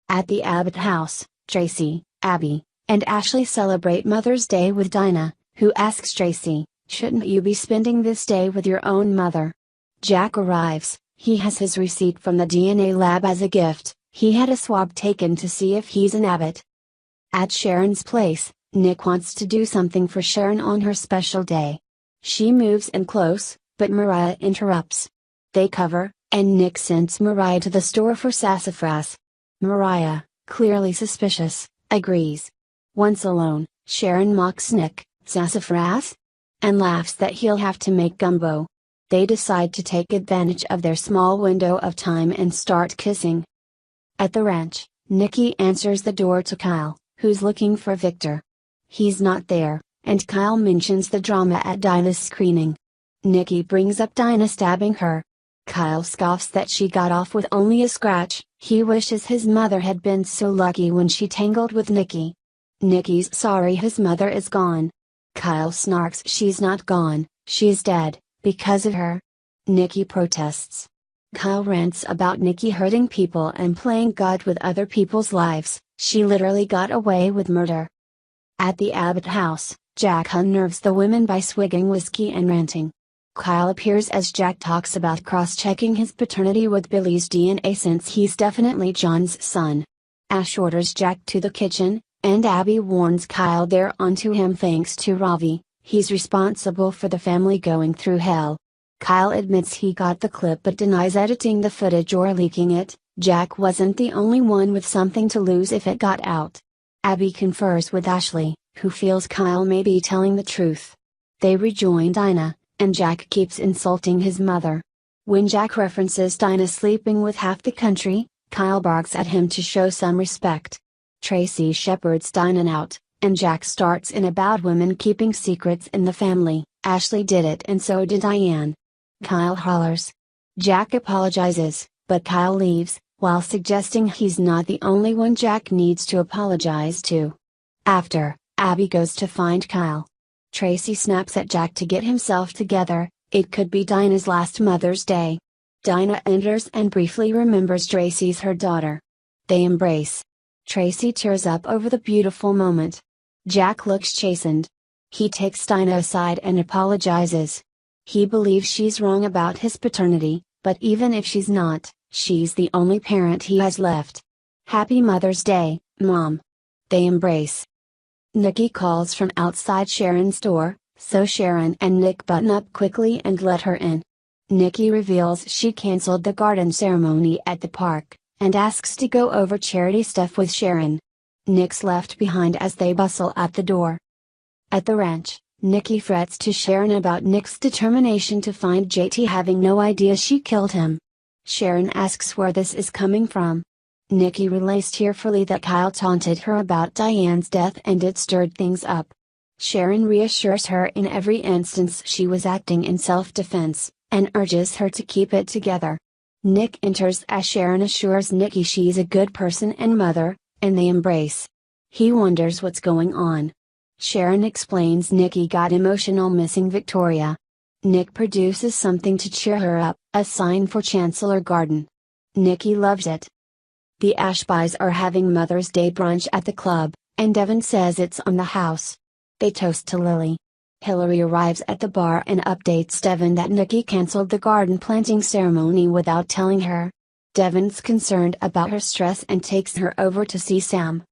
At the Abbott house, Tracy, Abby, and Ashley celebrate Mother's Day with Dinah, who asks Tracy, "Shouldn't you be spending this day with your own mother?" Jack arrives. He has his receipt from the DNA lab as a gift. He had a swab taken to see if he's an Abbott. At Sharon's place, Nick wants to do something for Sharon on her special day. She moves in close, but Mariah interrupts. They cover, and Nick sends Mariah to the store for sassafras. Mariah, clearly suspicious, agrees. Once alone, Sharon mocks Nick, "Sassafras?" and laughs that he'll have to make gumbo. They decide to take advantage of their small window of time and start kissing. At the ranch, Nikki answers the door to Kyle, who's looking for Victor. He's not there, and Kyle mentions the drama at Dinah's screening. Nikki brings up Dinah stabbing her. Kyle scoffs that she got off with only a scratch. He wishes his mother had been so lucky when she tangled with Nikki. Nikki's sorry his mother is gone. Kyle snarks she's not gone, she's dead, because of her. Nikki protests. Kyle rants about Nikki hurting people and playing God with other people's lives. She literally got away with murder. At the Abbott house, Jack unnerves the women by swigging whiskey and ranting. Kyle appears as Jack talks about cross-checking his paternity with Billy's DNA since he's definitely John's son. Ash orders Jack to the kitchen, and Abby warns Kyle they're onto him thanks to Ravi. He's responsible for the family going through hell. Kyle admits he got the clip but denies editing the footage or leaking it. Jack wasn't the only one with something to lose if it got out. Abby confers with Ashley, who feels Kyle may be telling the truth. They rejoin Dinah, and Jack keeps insulting his mother. When Jack references Dinah sleeping with half the country, Kyle barks at him to show some respect. Tracy shepherds Dinah out, and Jack starts in about women keeping secrets in the family. Ashley did it and so did Diane. Kyle hollers. Jack apologizes, but Kyle leaves, while suggesting he's not the only one Jack needs to apologize to. After, Abby goes to find Kyle. Tracy snaps at Jack to get himself together. It could be Dinah's last Mother's Day. Dinah enters and briefly remembers Tracy's her daughter. They embrace. Tracy tears up over the beautiful moment. Jack looks chastened. He takes Dinah aside and apologizes. He believes she's wrong about his paternity, but even if she's not, she's the only parent he has left. "Happy Mother's Day, Mom." They embrace. Nikki calls from outside Sharon's door, so Sharon and Nick button up quickly and let her in. Nikki reveals she canceled the garden ceremony at the park, and asks to go over charity stuff with Sharon. Nick's left behind as they bustle out the door. At the ranch, Nikki frets to Sharon about Nick's determination to find JT having no idea she killed him. Sharon asks where this is coming from. Nikki relays tearfully that Kyle taunted her about Diane's death and it stirred things up. Sharon reassures her in every instance she was acting in self-defense, and urges her to keep it together. Nick enters as Sharon assures Nikki she's a good person and mother, and they embrace. He wonders what's going on. Sharon explains Nikki got emotional missing Victoria. Nick produces something to cheer her up, a sign for Chancellor Garden. Nikki loves it. The Ashbys are having Mother's Day brunch at the club, and Devin says it's on the house. They toast to Lily. Hillary arrives at the bar and updates Devin that Nikki canceled the garden planting ceremony without telling her. Devin's concerned about her stress and takes her over to see Sam.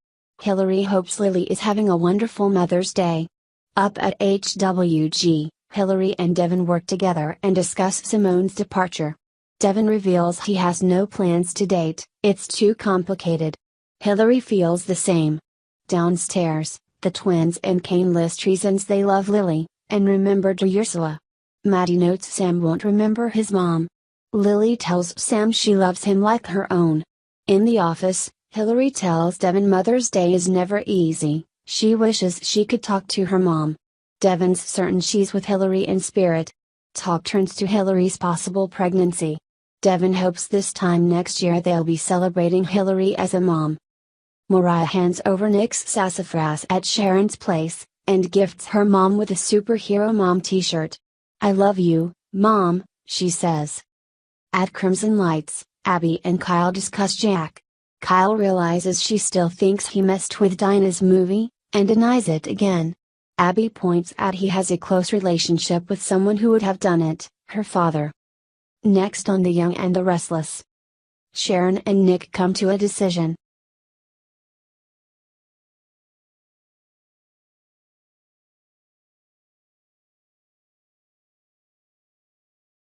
Hillary hopes Lily is having a wonderful Mother's Day. Up at HWG, Hillary and Devin work together and discuss Simone's departure. Devin reveals he has no plans to date, it's too complicated. Hillary feels the same. Downstairs, the twins and Kane list reasons they love Lily, and remember Ursula. Maddie notes Sam won't remember his mom. Lily tells Sam she loves him like her own. In the office, Hillary tells Devin Mother's Day is never easy, she wishes she could talk to her mom. Devin's certain she's with Hillary in spirit. Talk turns to Hillary's possible pregnancy. Devin hopes this time next year they'll be celebrating Hillary as a mom. Mariah hands over Nick's sassafras at Sharon's place, and gifts her mom with a superhero mom t-shirt. "I love you, Mom," she says. At Crimson Lights, Abby and Kyle discuss Jack. Kyle realizes she still thinks he messed with Dinah's movie, and denies it again. Abby points out he has a close relationship with someone who would have done it, her father. Next on The Young and the Restless. Sharon and Nick come to a decision.